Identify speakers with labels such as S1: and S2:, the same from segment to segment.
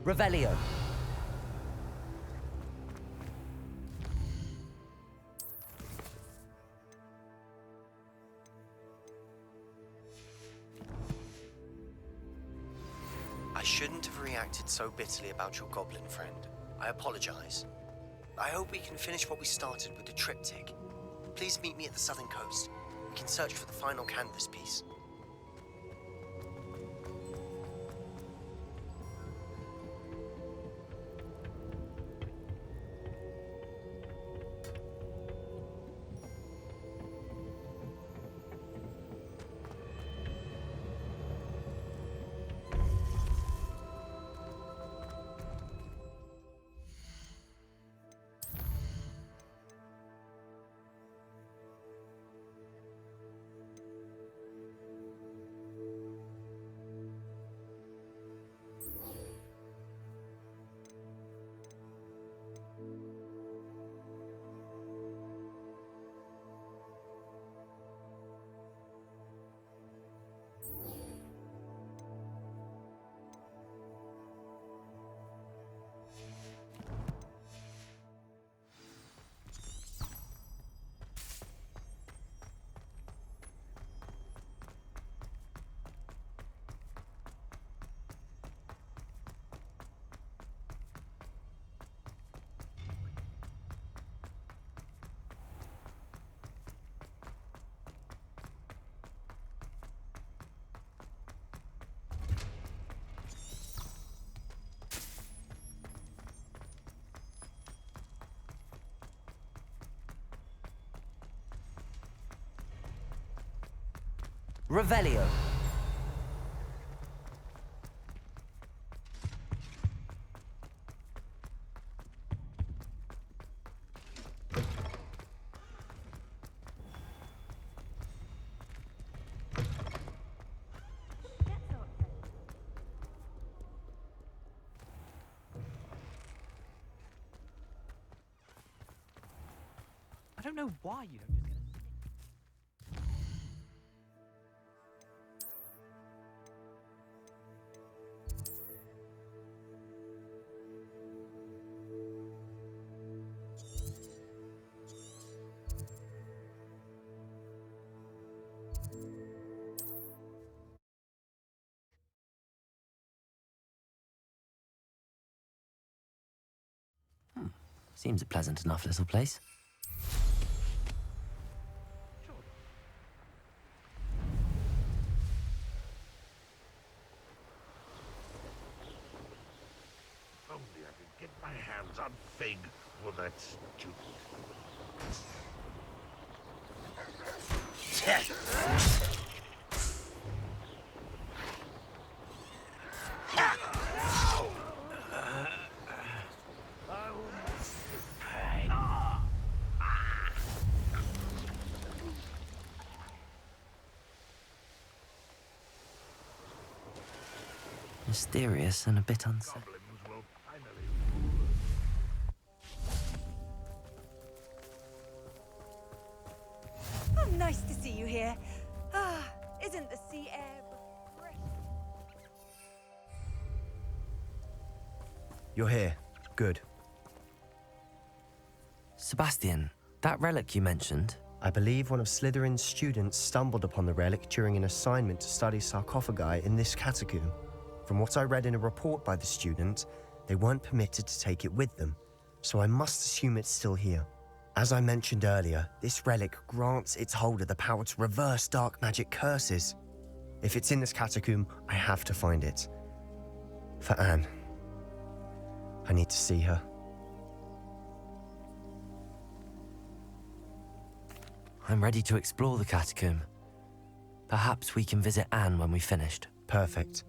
S1: Revelio.
S2: I shouldn't have reacted so bitterly about your goblin friend. I apologize. I hope we can finish what we started with the triptych. Please meet me at the southern coast. We can search for the final canvas piece.
S1: Revelio.
S3: I don't know why you don't just get
S1: Seems a pleasant enough little place.
S4: Only I could get my hands on Fig for that student.
S1: Mysterious and a bit unsettling.
S4: Goblins will finally rule us.
S5: Oh, nice to see you here. Ah, isn't the sea air refreshing?
S2: You're here. Good.
S1: Sebastian, that relic you mentioned.
S2: I believe one of Slytherin's students stumbled upon the relic during an assignment to study sarcophagi in this catacomb. From what I read in a report by the student, they weren't permitted to take it with them, so I must assume it's still here. As I mentioned earlier, this relic grants its holder the power to reverse dark magic curses. If it's in this catacomb, I have to find it. For Anne. I need to see her.
S1: I'm ready to explore the catacomb. Perhaps we can visit Anne when we've finished.
S2: Perfect.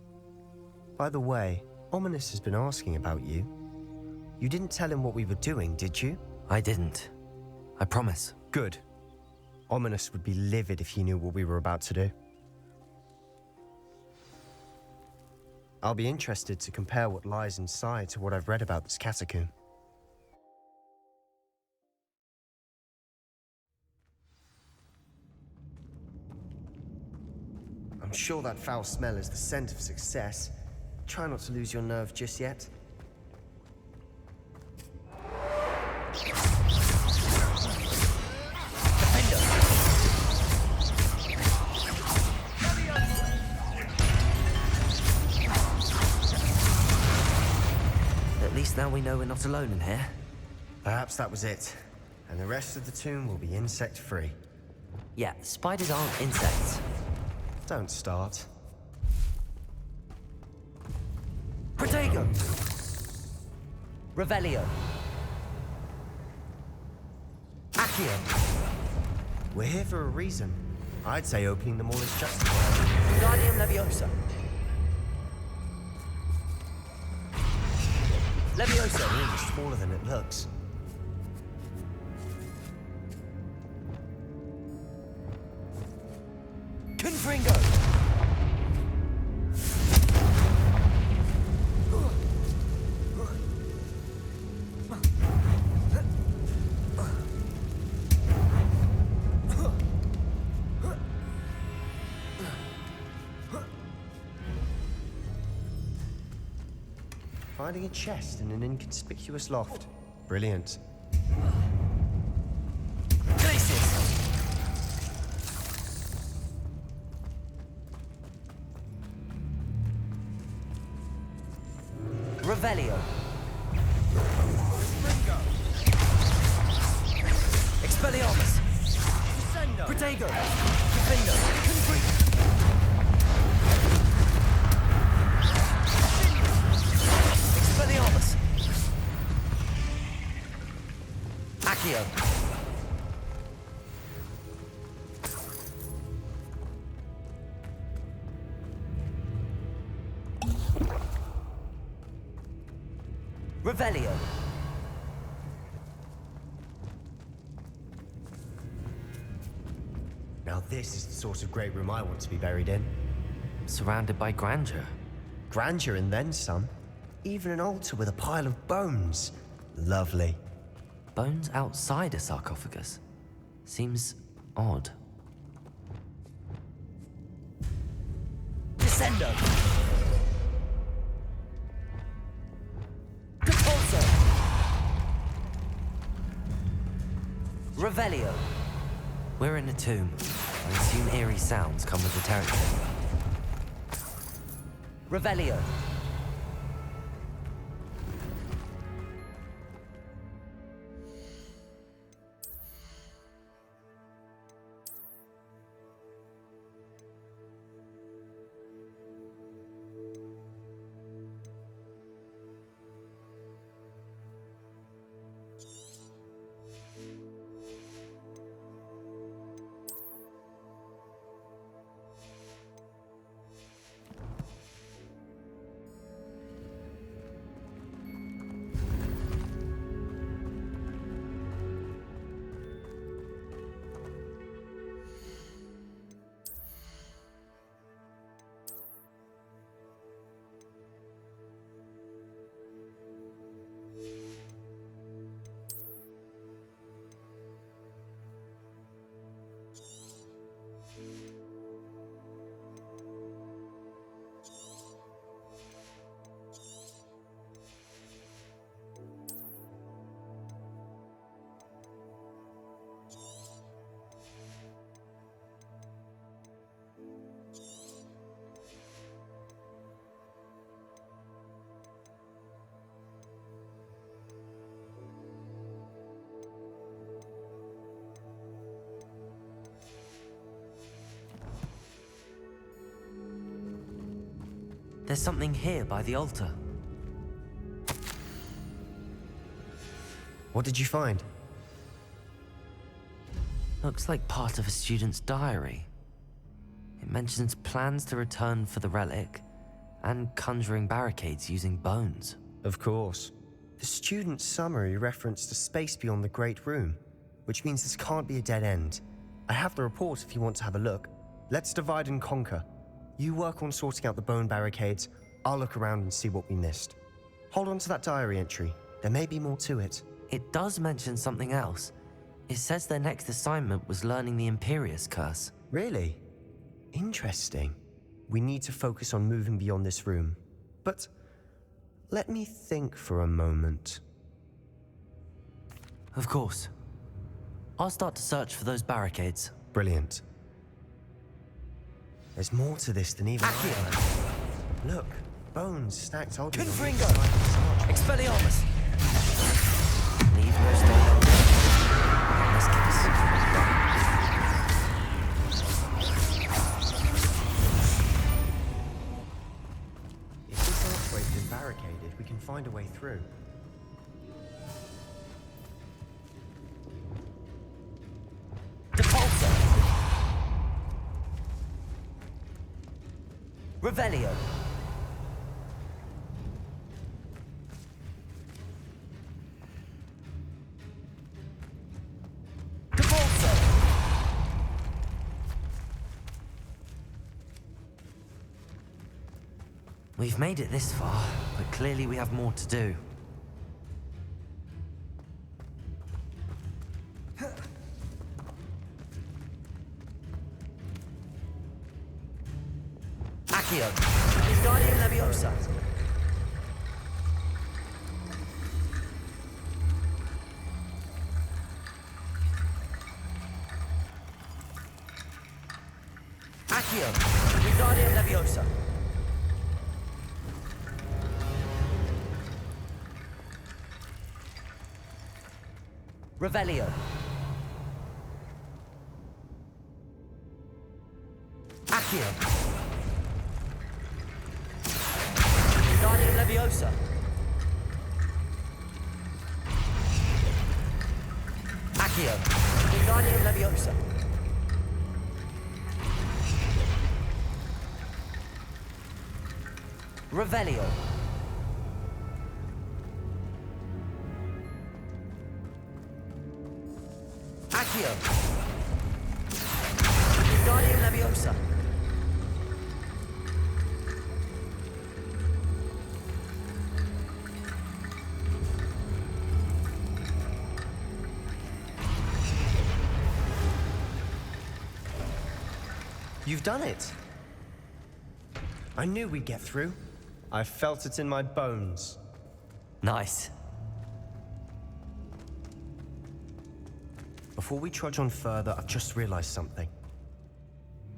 S2: By the way, Ominous has been asking about you. You didn't tell him what we were doing, did you?
S1: I didn't. I promise.
S2: Good. Ominous would be livid if he knew what we were about to do. I'll be interested to compare what lies inside to what I've read about this catacomb. I'm sure that foul smell is the scent of success. Try not to lose your nerve just yet.
S1: least now we know we're not alone in here.
S2: Perhaps that was it. And the rest of the tomb will be insect-free.
S1: Yeah, spiders aren't insects.
S2: Don't start.
S1: Protego! Revelio. Accio.
S2: We're here for a reason. I'd say opening them all is justified.
S1: Wingardium Leviosa. Leviosa.
S2: It's smaller than it looks.
S1: Confringo.
S2: Finding a chest in an inconspicuous loft. Brilliant.
S1: Glacis. Revelio. Expelliarmus. Protego. Defendo. Expelliarmus. Accio. Revelio.
S2: Now this is the sort of great room I want to be buried in.
S1: Surrounded by grandeur.
S2: Grandeur and then some. Even an altar with a pile of bones. Lovely.
S1: Bones outside a sarcophagus. Seems odd. Descendo! Depulso! Revelio. We're in a tomb. I assume eerie sounds come with the territory. Revelio. There's something here by the altar.
S2: What did you find?
S1: Looks like part of a student's diary. It mentions plans to return for the relic and conjuring barricades using bones.
S2: Of course. The student's summary referenced a space beyond the Great Room, which means this can't be a dead end. I have the report if you want to have a look. Let's divide and conquer. You work on sorting out the bone barricades. I'll look around and see what we missed. Hold on to that diary entry. There may be more to it.
S1: It does mention something else. It says their next assignment was learning the Imperius Curse.
S2: Really? Interesting. We need to focus on moving beyond this room. But let me think for a moment.
S1: Of course. I'll start to search for those barricades.
S2: Brilliant. There's more to this than even I. Look, bones stacked oddly on each
S1: Confringo!
S2: side of this archway.
S1: Expelliarmus! Leave no stone unturned. In this case,
S2: If this archway's been barricaded, we can find a way through.
S1: Depulso! Revelio! Depulso! We've made it this far, but clearly we have more to do. Accio! Wingardium Leviosa! Accio! Wingardium Leviosa! Revelio! Accio! Wingardium Leviosa! Accio! Wingardium Leviosa! Revelio! Accio! Wingardium Leviosa!
S2: You've done it! I knew we'd get through. I felt it in my bones.
S1: Nice.
S2: Before we trudge on further, I've just realized something.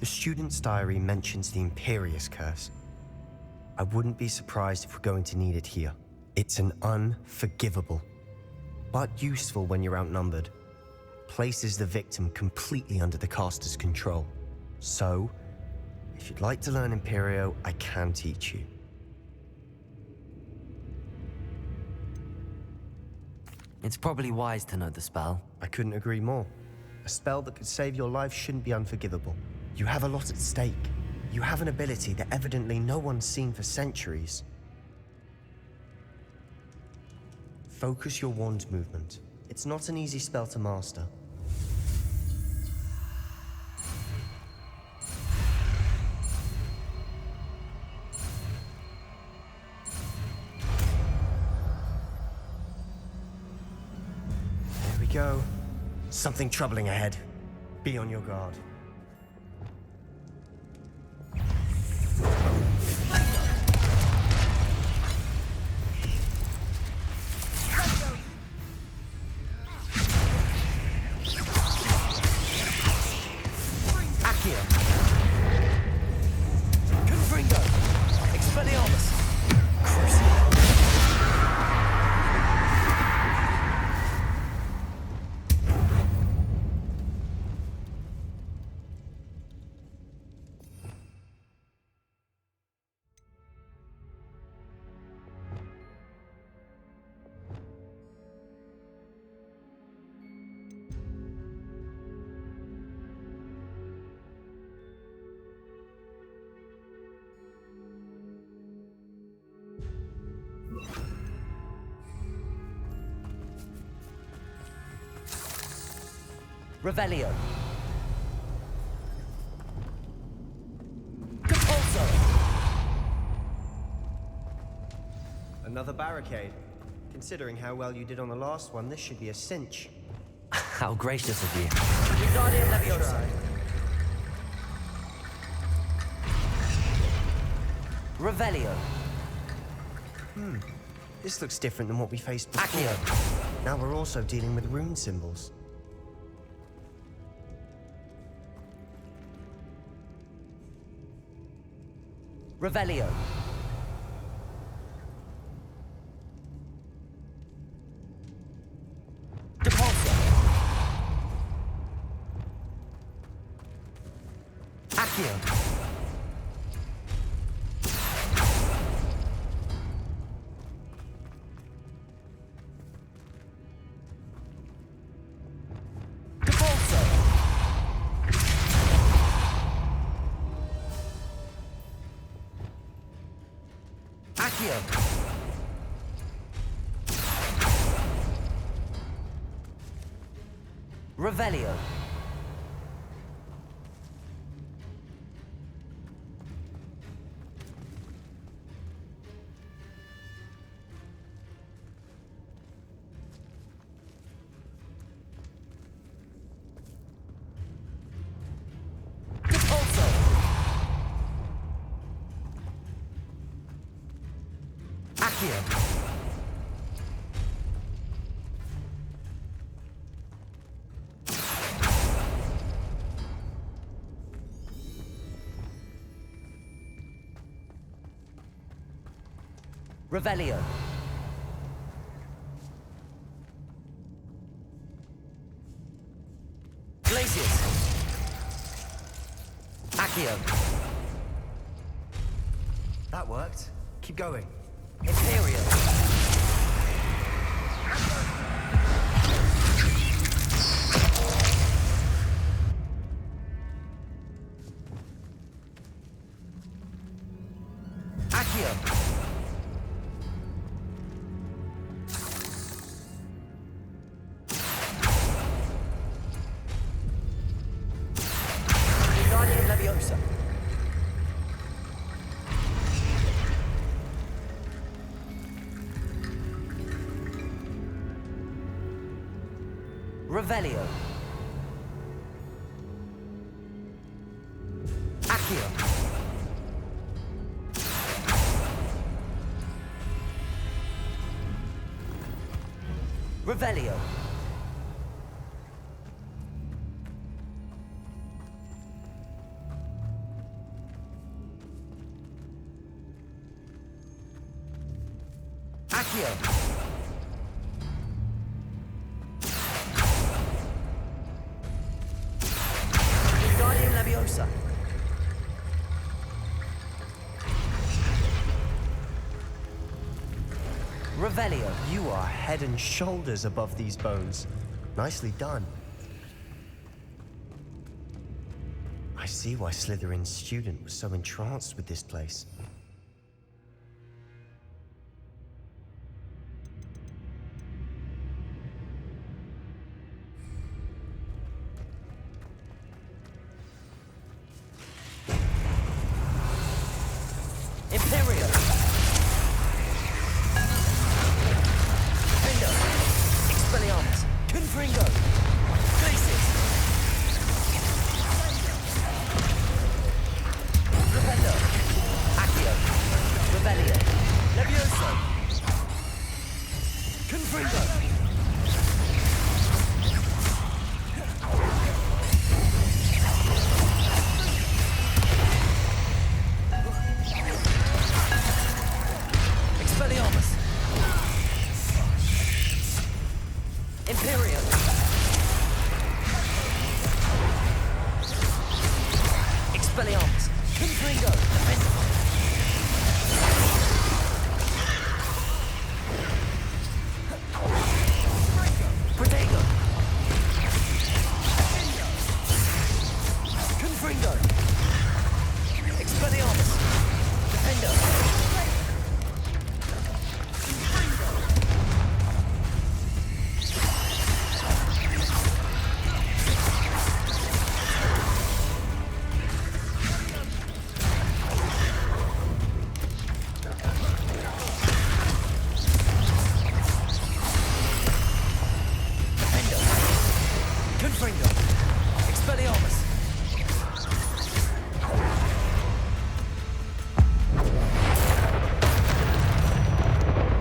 S2: The student's diary mentions the Imperious Curse. I wouldn't be surprised if we're going to need it here. It's an unforgivable, but useful when you're outnumbered. Places the victim completely under the caster's control. So, if you'd like to learn Imperio, I can teach you.
S1: It's probably wise to know the spell.
S2: I couldn't agree more. A spell that could save your life shouldn't be unforgivable. You have a lot at stake. You have an ability that evidently no one's seen for centuries. Focus your wand movement. It's not an easy spell to master. There we go. Something troubling ahead. Be on your guard.
S1: Accio! Confringo! Expelliarmus! Crucio! Revelio. Depulso.
S2: Another barricade. Considering how well you did on the last one, this should be a cinch.
S1: How gracious of you.
S3: Wingardium Leviosa.
S1: Revelio.
S2: This looks different than what we faced before.
S1: Accio.
S2: Now we're also dealing with rune symbols.
S1: Revelio. Revelio. Revelio. Glacius. Accio.
S2: That worked. Keep going.
S1: Imperial. Accio.
S3: Guardian Leviosa.
S1: Revelio. Accio. Revelio. Accio.
S3: Guardian Leviosa.
S1: Revelio.
S2: You are head and shoulders above these bones. Nicely done. I see why Slytherin's student was so entranced with this place.
S1: Imperial. Vindo. Expelliarmus. Confringo. Glacius. Rependo. Accio. Revelio. Levioso. Confringo. Expelliarmus. Imperial. Expelliarmus. Confringo. Protego. Confringo. Expelliarmus. Defendo. Confringo. Expelliarmus.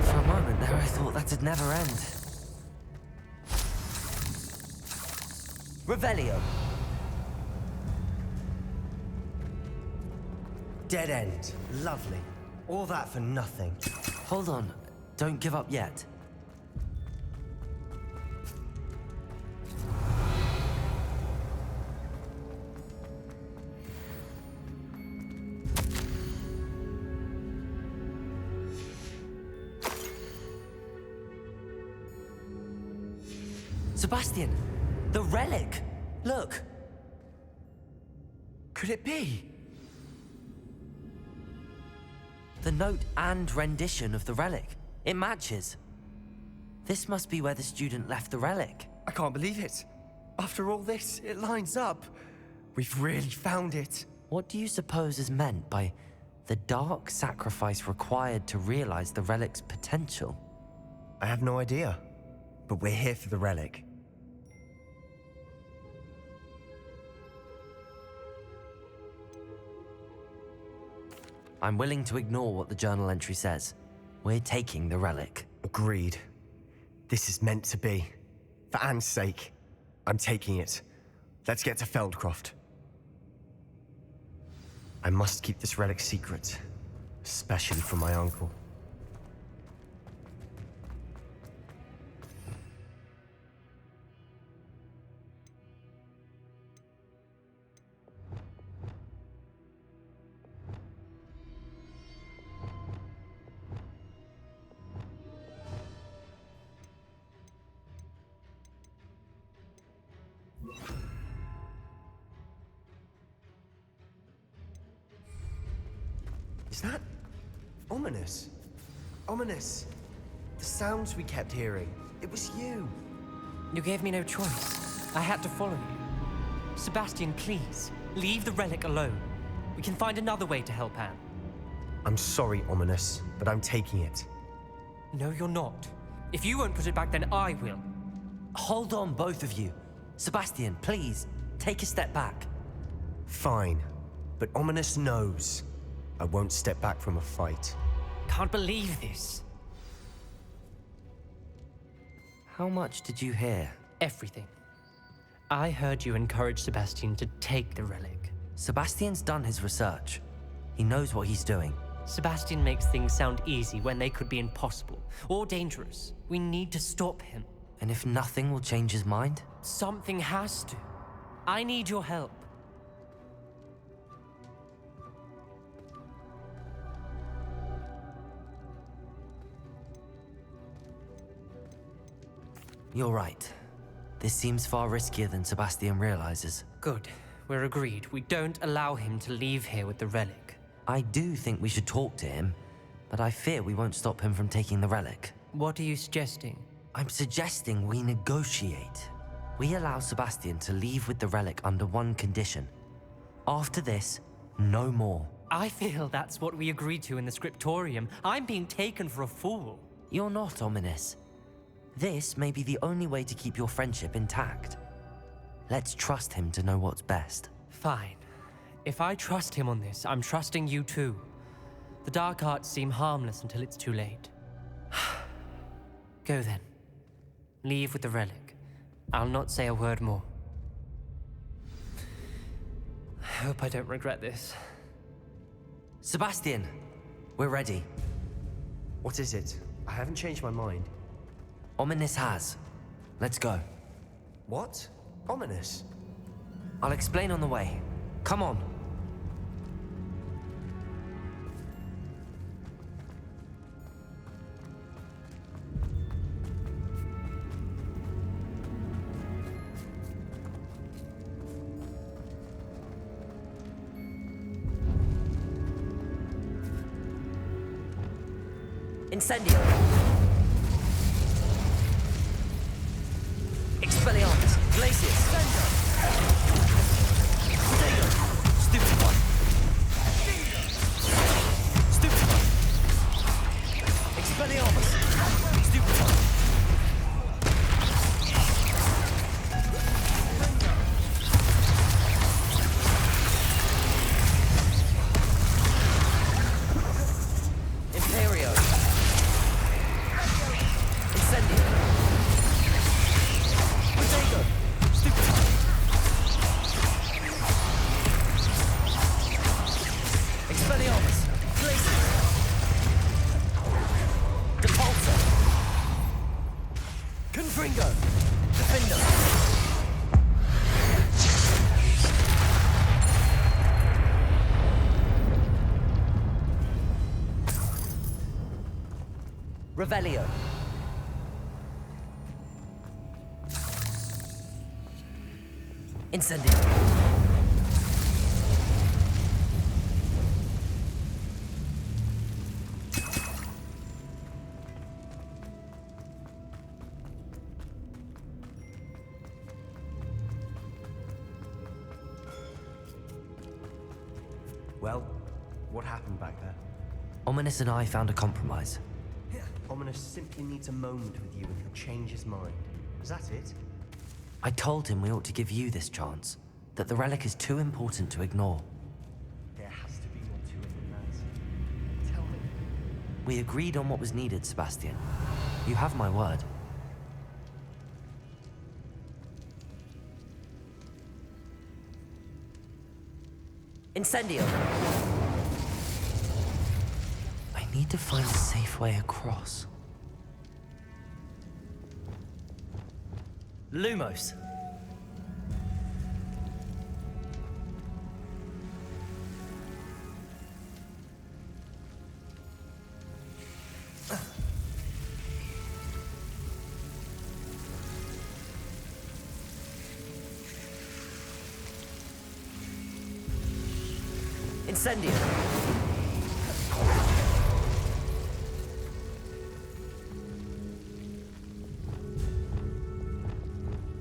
S1: For a moment there I thought that'd never end. Revelio.
S2: Dead end. Lovely. All that for nothing.
S1: Hold on. Don't give up yet. Sebastian, the relic! Look! Could it be? The note and rendition of the relic. It matches. This must be where the student left the relic.
S6: I can't believe it.
S2: After all this, it lines up. We've really found it.
S1: What do you suppose is meant by the dark sacrifice required to realize the relic's potential?
S2: I have no idea, but we're here for the relic.
S1: I'm willing to ignore what the journal entry says. We're taking the relic.
S2: Agreed. This is meant to be. For Anne's sake, I'm taking it. Let's get to Feldcroft. I must keep this relic secret, especially from my uncle. Is that ominous? Ominous. The sounds we kept hearing. It was you.
S6: You gave me no choice. I had to follow you. Sebastian, please, leave the relic alone. We can find another way to help Anne.
S2: I'm sorry, Ominous, but I'm taking it.
S6: No, you're not. If you won't put it back, then I will.
S1: Hold on, both of you. Sebastian, please, take a step back.
S2: Fine, but Ominous knows I won't step back from a fight.
S6: Can't believe this.
S1: How much did you hear?
S6: Everything. I heard you encourage Sebastian to take the relic.
S1: Sebastian's done his research. He knows what he's doing.
S6: Sebastian makes things sound easy when they could be impossible or dangerous. We need to stop him.
S1: And if nothing will change his mind?
S6: Something has to. I need your help.
S1: You're right. This seems far riskier than Sebastian realizes.
S6: Good. We're agreed. We don't allow him to leave here with the relic.
S1: I do think we should talk to him, but I fear we won't stop him from taking the relic.
S6: What are you suggesting?
S1: I'm suggesting we negotiate. We allow Sebastian to leave with the relic under one condition. After this, no more.
S6: I feel that's what we agreed to in the scriptorium. I'm being taken for a fool.
S1: You're not, Ominous. This may be the only way to keep your friendship intact. Let's trust him to know what's best.
S6: Fine. If I trust him on this, I'm trusting you too. The dark arts seem harmless until it's too late. Go then. Leave with the relic. I'll not say a word more. I hope I don't regret this.
S1: Sebastian, we're ready.
S2: What is it? I haven't changed my mind.
S1: Ominous has. Let's go.
S2: What? Ominous?
S1: I'll explain on the way. Come on. Incendio! Expelliarmus! Glacius! Stupid one! Stupid one! Expelliarmus! Stupid one! Imperio! Incendio! Potato! Stupid one! Expelliarmus! Glacius! Depulsor! Confringo! Defender! Revelio! Incendio!
S2: Well, what happened back there?
S1: Ominous and I found a compromise.
S2: Ominous simply needs a moment with you and he'll change his mind. Is that it?
S1: I told him we ought to give you this chance, that the relic is too important to ignore.
S2: There has to be more to it than that. Tell me.
S1: We agreed on what was needed, Sebastian. You have my word.
S3: Incendio.
S1: I need to find a safe way across.
S3: Lumos. Incendio.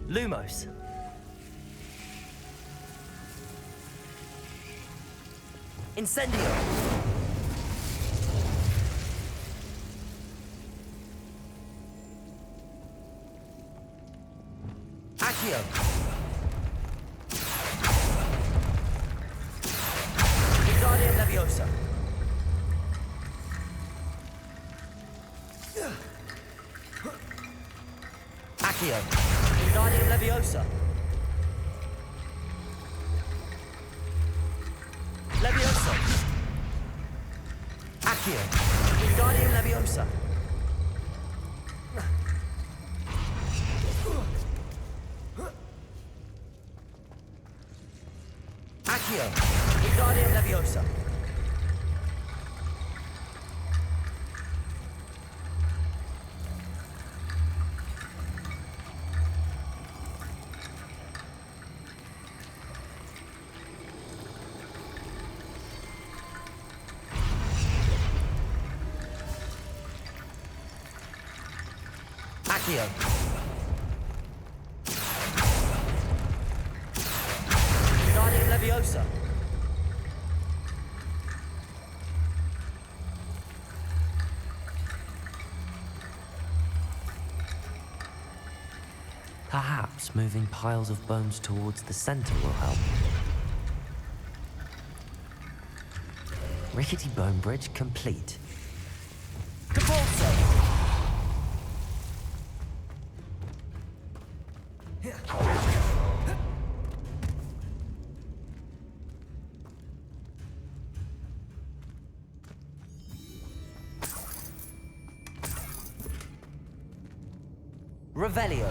S3: Lumos. Incendio. Accio. Wingardium Leviosa. Accio. Wingardium Leviosa. Leviosa. Accio. Wingardium Leviosa. Accio. Wingardium Leviosa. Accio. Wingardium Leviosa.
S1: Perhaps moving piles of bones towards the center will help. Rickety bone bridge complete.
S3: Capulso. Revelio.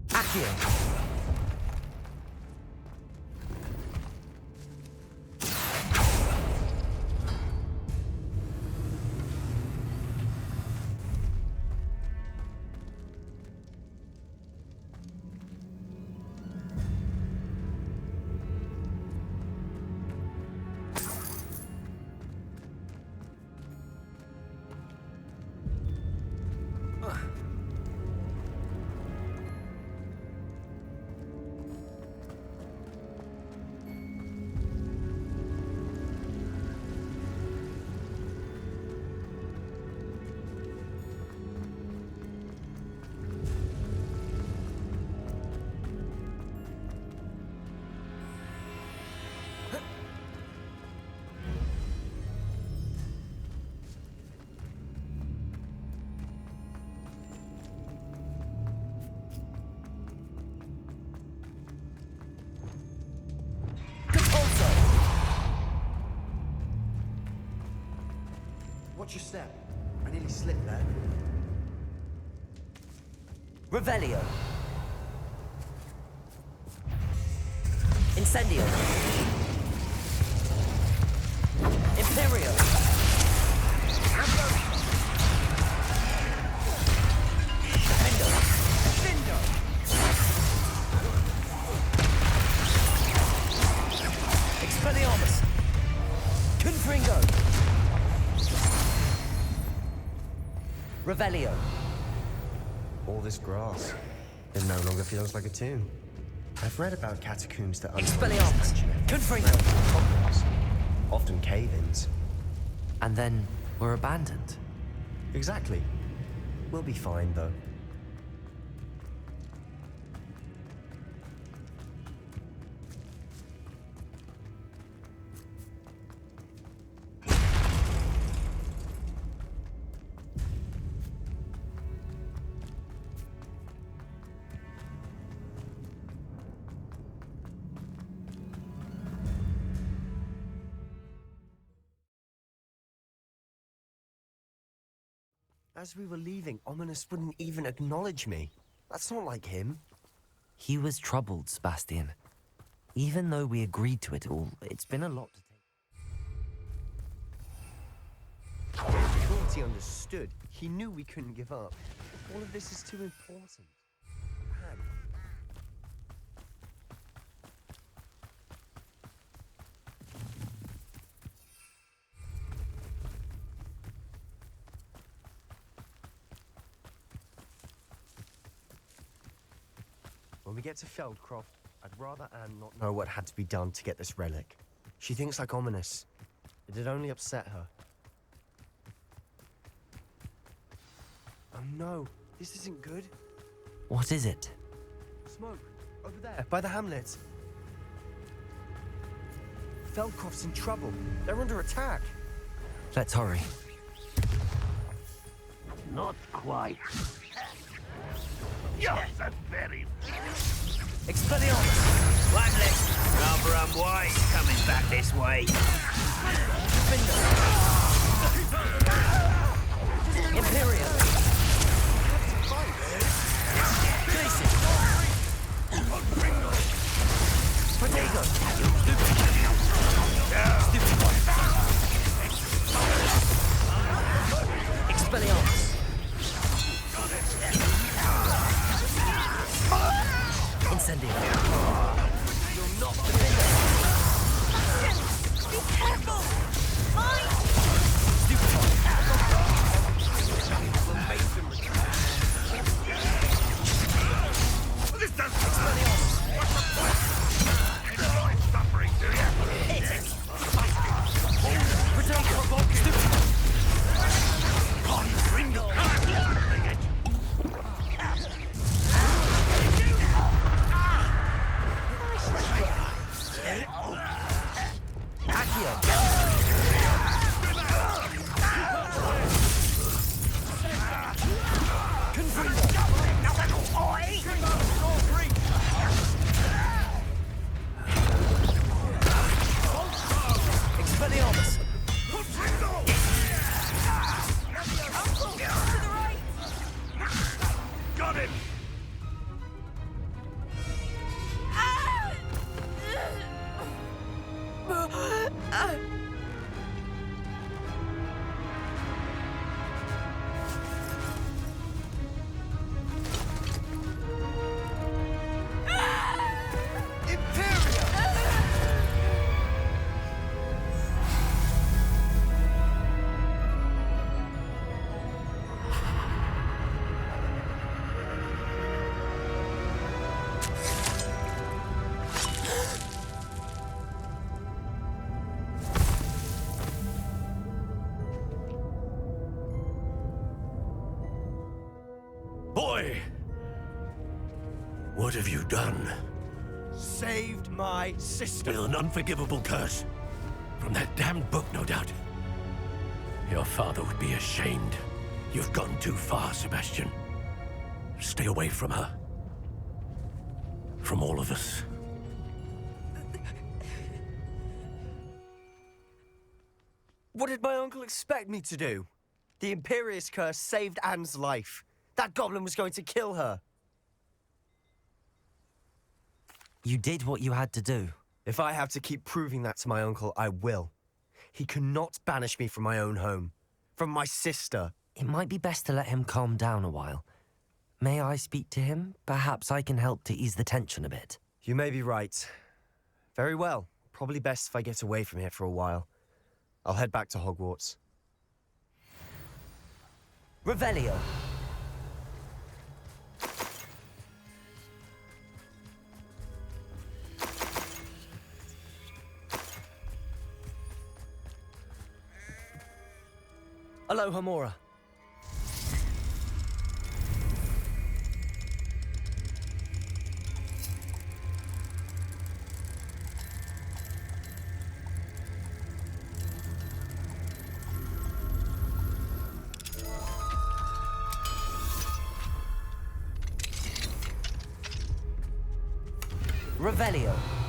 S3: Accio.
S2: Watch your step. I nearly slipped there.
S3: Revelio. Incendio. Imperio. Defendo. Defendo. Expelliarmus. Confringo. Revelio.
S2: All this grass. It no longer feels like a tomb. I've read about catacombs that
S3: Expelliarmus. Confringo.
S2: Hogwarts, often cave-ins.
S1: And then were abandoned.
S2: Exactly. We'll be fine, though. As we were leaving, Ominous wouldn't even acknowledge me. That's not like him.
S1: He was troubled, Sebastian. Even though we agreed to it all, it's been a lot to take.
S2: I thought he understood. He knew we couldn't give up. All of this is too important. Man. When we get to Feldcroft, I'd rather Anne not know what had to be done to get this relic. She thinks like Ominous. It'd only upset her. Oh no, this isn't good.
S1: What is it?
S2: Smoke, over there, by the hamlet. Feldcroft's in trouble. They're under attack.
S1: Let's hurry.
S4: Not quite. You're the very...
S3: Expelliarmus.
S7: One less rather unwise coming back this way.
S3: Imperial. Glacier. Protego. Expelliarmus. Incendio. You're not defender.
S5: Be careful! Mine!
S4: This doesn't... What's the point? Enjoy suffering, do you?
S3: Expelliarmus.
S4: Got him!
S8: Boy! What have you done?
S2: Saved my sister.
S8: With an unforgivable curse. From that damned book, no doubt. Your father would be ashamed. You've gone too far, Sebastian. Stay away from her. From all of us.
S2: What did my uncle expect me to do? The Imperious curse saved Anne's life. That goblin was going to kill her.
S1: You did what you had to do.
S2: If I have to keep proving that to my uncle, I will. He cannot banish me from my own home. From my sister.
S1: It might be best to let him calm down a while. May I speak to him? Perhaps I can help to ease the tension a bit.
S2: You may be right. Very well. Probably best if I get away from here for a while. I'll head back to Hogwarts.
S3: Revelio. Alohomora. Revelio.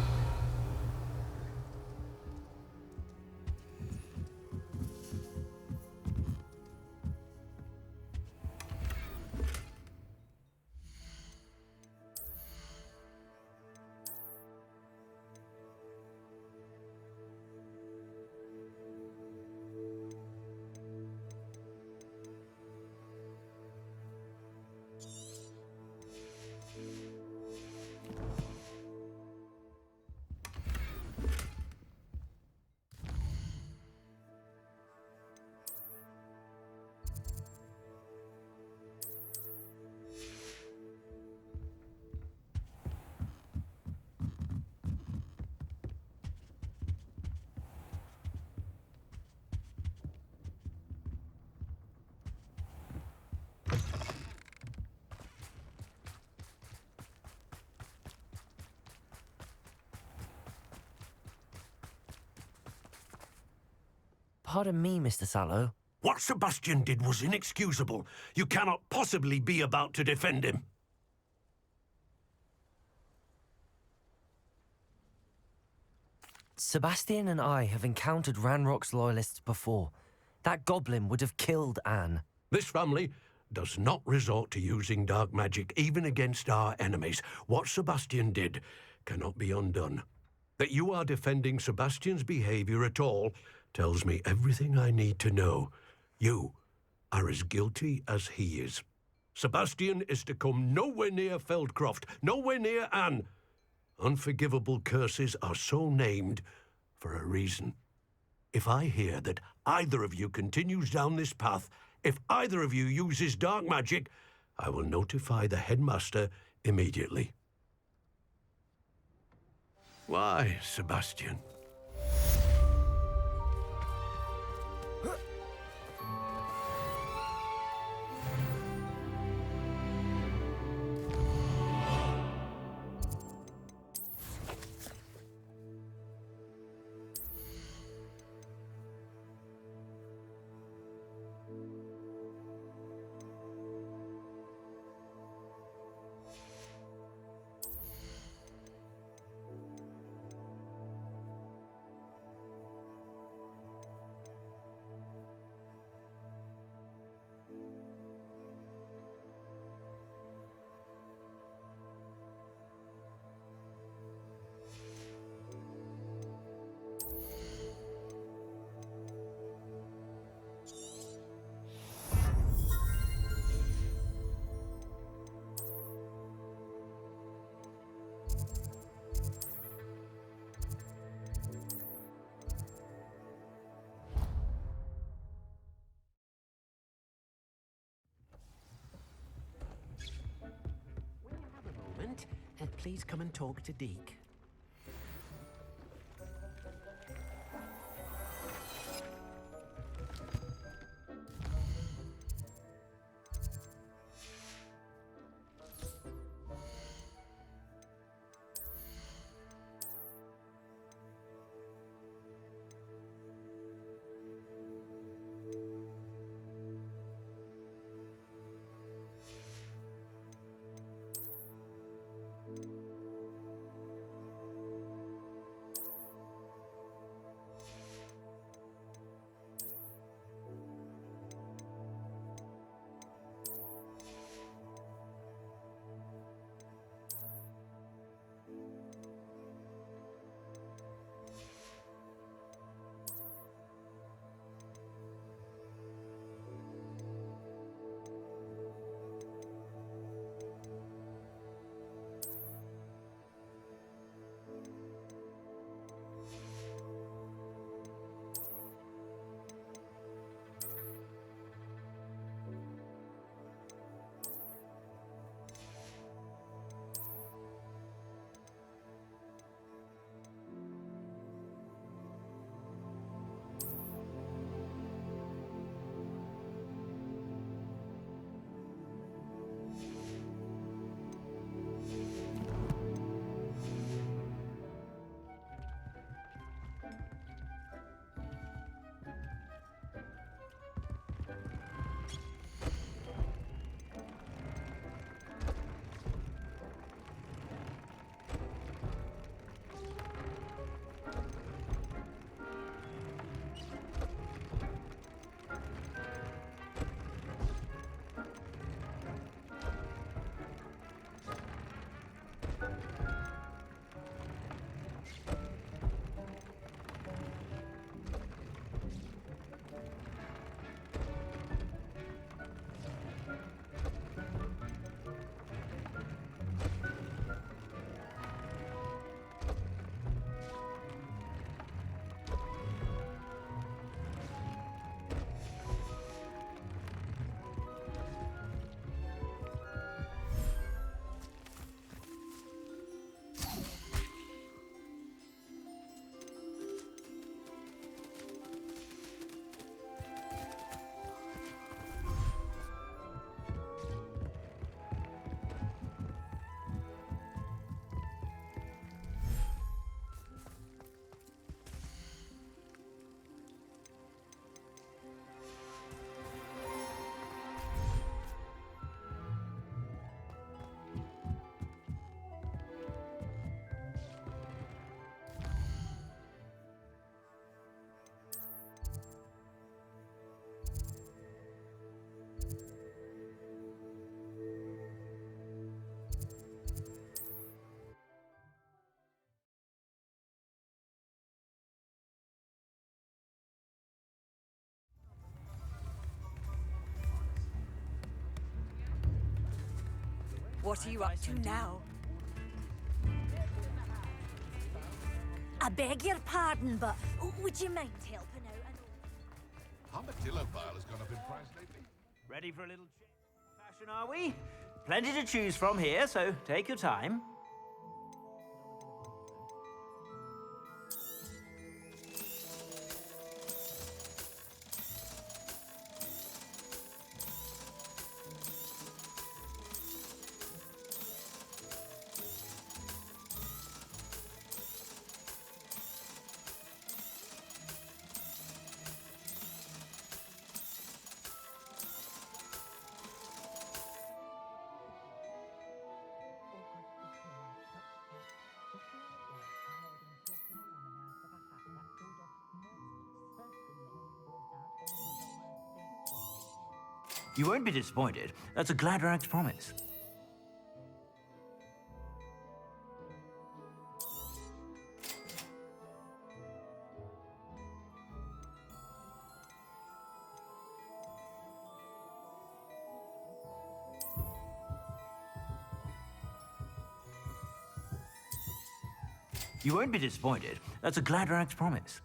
S1: Pardon me, Mr. Sallow.
S8: What Sebastian did was inexcusable. You cannot possibly be about to defend him.
S1: Sebastian and I have encountered Ranrock's loyalists before. That goblin would have killed Anne.
S8: This family does not resort to using dark magic even against our enemies. What Sebastian did cannot be undone. That you are defending Sebastian's behavior at all tells me everything I need to know. You are as guilty as he is. Sebastian is to come nowhere near Feldcroft, nowhere near Anne. Unforgivable curses are so named for a reason. If I hear that either of you continues down this path, if either of you uses dark magic, I will notify the headmaster immediately. Why, Sebastian?
S7: Please come and talk to Deke.
S5: What are you up to now?
S9: I beg your pardon, but would you mind helping out?
S4: Armadillo Bile has gone up in price lately.
S7: Ready for a little fashion, are we? Plenty to choose from here, so take your time. You won't be disappointed. That's a Gladrax promise. You won't be disappointed. That's a Gladrax promise.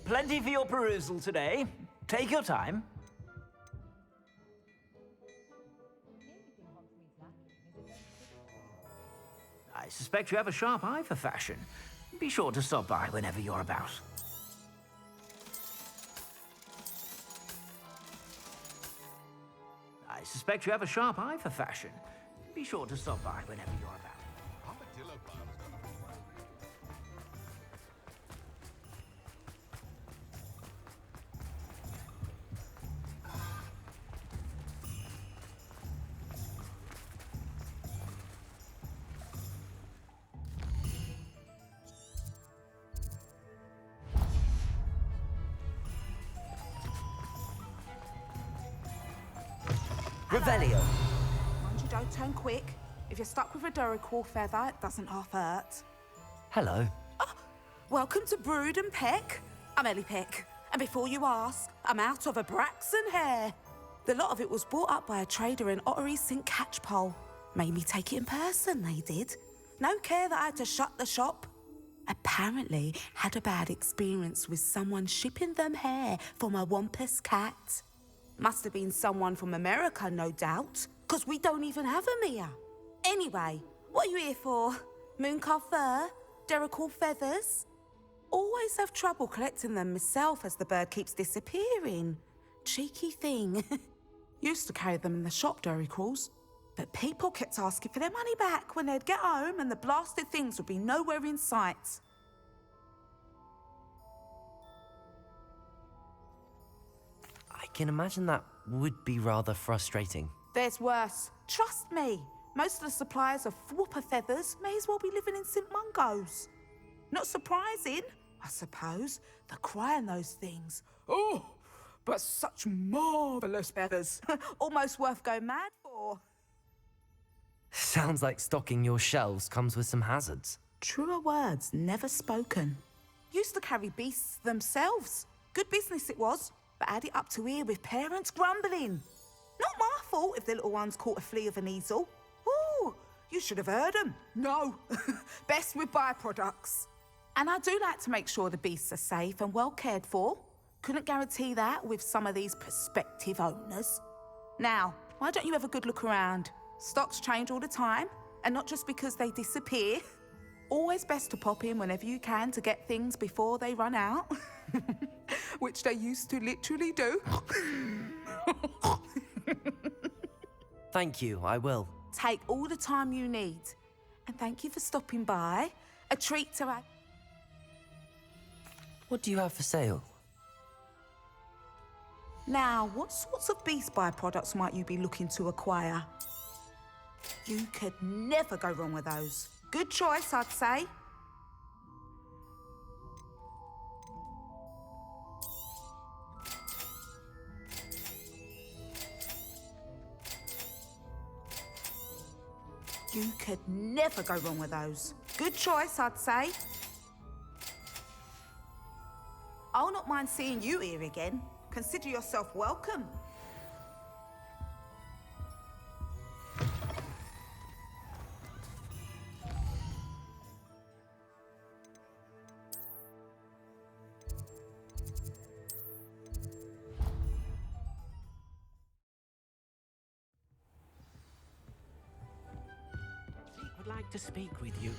S7: Plenty for your perusal today. Take your time. I suspect you have a sharp eye for fashion. Be sure to stop by whenever you're about. I suspect you have a sharp eye for fashion. Be sure to stop by whenever you're about.
S4: Armadillo Bile has gone up in price lately.
S1: Revelio.
S10: Mind you don't turn quick. If you're stuck with a Duracell feather, it doesn't half hurt.
S1: Hello.
S10: Welcome to Brood and Peck. I'm Ellie Peck. And before you ask, I'm out of a Braxton hair. The lot of it was bought up by a trader in Ottery St. Catchpole. Made me take it in person, they did. No care that I had to shut the shop. Apparently had a bad experience with someone shipping them hair from a Wampus cat. Must have been someone from America, no doubt, because we don't even have them here. Anyway, what are you here for? Mooncar fur? Duracell feathers? Always have trouble collecting them myself as the bird keeps disappearing. Cheeky thing. Used to carry them in the shop, Duracells, but people kept asking for their money back when they'd get home and the blasted things would be nowhere in sight.
S1: I can imagine that would be rather frustrating.
S10: There's worse. Trust me. Most of the suppliers of whooper feathers may as well be living in St. Mungo's. Not surprising, I suppose, the cry on those things. Oh, but such marvellous feathers. Almost worth going mad for.
S1: Sounds like stocking your shelves comes with some hazards.
S10: Truer words never spoken. Used to carry beasts themselves. Good business it was, but had it up to here with parents grumbling. Not my fault if the little ones caught a flea of an easel. Ooh, you should have heard them. No, best with byproducts. And I do like to make sure the beasts are safe and well cared for. Couldn't guarantee that with some of these prospective owners. Now, why don't you have a good look around? Stocks change all the time, and not just because they disappear. always best to pop in whenever you can to get things before they run out. Which they used to literally do.
S3: Thank you, I will.
S10: Take all the time you need. And thank you for stopping by. A treat to have.
S1: What do you have for sale?
S10: Now, what sorts of beast byproducts might you be looking to acquire? You could never go wrong with those. Good choice, I'd say. You could never go wrong with those. Good choice, I'd say. I'll not mind seeing you here again. Consider yourself welcome.
S8: Would like to speak with you.